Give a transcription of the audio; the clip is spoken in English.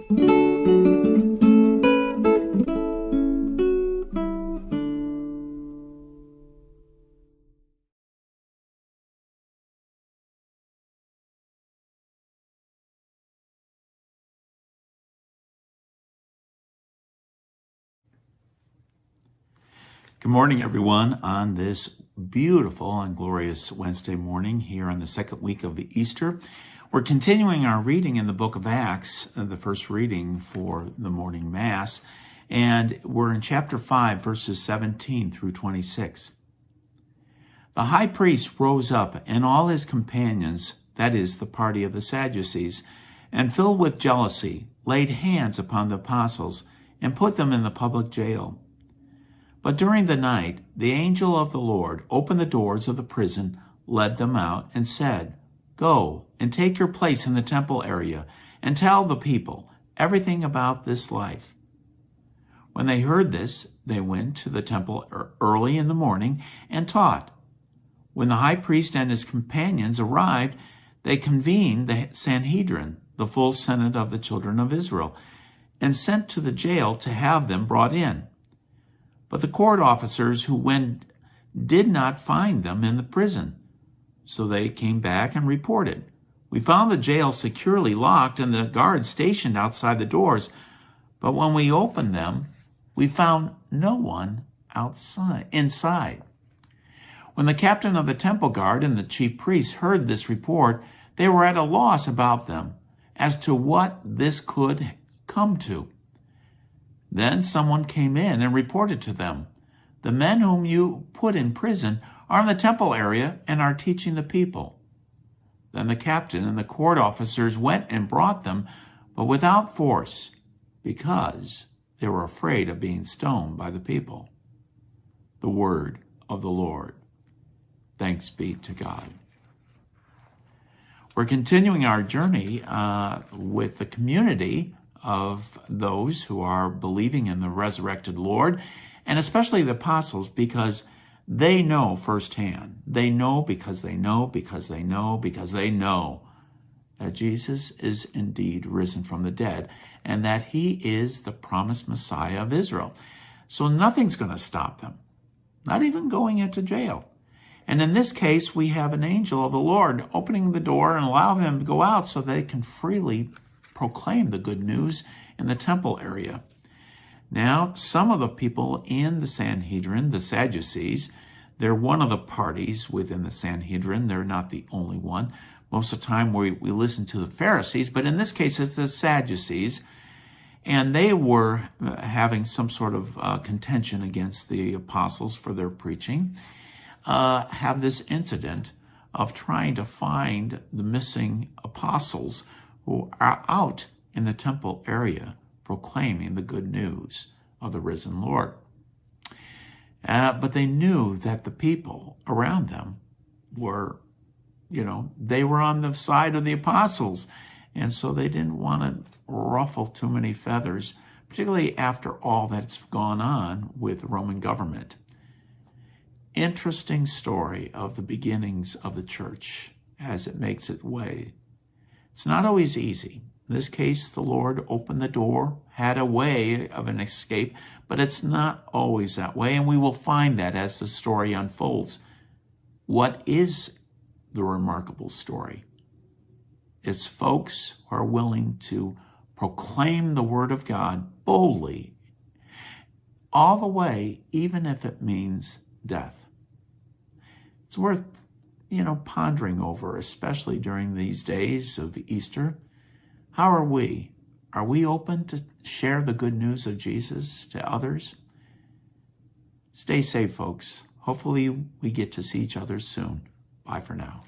Good morning, everyone, on this beautiful and glorious Wednesday morning here on the second week of the Easter. We're continuing our reading in the book of Acts, the first reading for the morning Mass, and we're in chapter 5, verses 17 through 26. The high priest rose up and all his companions, that is, the party of the Sadducees, and filled with jealousy, laid hands upon the apostles and put them in the public jail. But during the night, the angel of the Lord opened the doors of the prison, led them out, and said, "Go and take your place in the temple area, and tell the people everything about this life." When they heard this, they went to the temple early in the morning and taught. When the high priest and his companions arrived, they convened the Sanhedrin, the full Senate of the children of Israel, and sent to the jail to have them brought in. But the court officers who went did not find them in the prison. So they came back and reported, "We found the jail securely locked and the guards stationed outside the doors. But when we opened them, we found no one inside." When the captain of the temple guard and the chief priests heard this report, they were at a loss about them as to what this could come to. Then someone came in and reported to them, "The men whom you put in prison are in the temple area and are teaching the people." Then the captain and the court officers went and brought them, but without force, because they were afraid of being stoned by the people. The word of the Lord. Thanks be to God. We're continuing our journey with the community of those who are believing in the resurrected Lord, and especially the apostles, because they know firsthand. They know because they know, because they know, because they know that Jesus is indeed risen from the dead, and that he is the promised Messiah of Israel. So nothing's going to stop them, not even going into jail. And in this case, we have an angel of the Lord opening the door and allowing them to go out so they can freely proclaim the good news in the temple area. Now, some of the people in the Sanhedrin, the Sadducees, they're one of the parties within the Sanhedrin. They're not the only one. Most of the time we listen to the Pharisees, but in this case it's the Sadducees, and they were having some sort of contention against the apostles for their preaching, have this incident of trying to find the missing apostles who are out in the temple area proclaiming the good news of the risen Lord. But they knew that the people around them were, they were on the side of the apostles. And so they didn't want to ruffle too many feathers, particularly after all that's gone on with the Roman government. Interesting story of the beginnings of the church as it makes its way. It's not always easy. In this case, the Lord opened the door, had a way of an escape, but it's not always that way, and we will find that as the story unfolds. What is the remarkable story? It's folks who are willing to proclaim the word of God boldly, all the way, even if it means death. It's worth pondering over, especially during these days of Easter. How are we? Are we open to share the good news of Jesus to others? Stay safe, folks. Hopefully we get to see each other soon. Bye for now.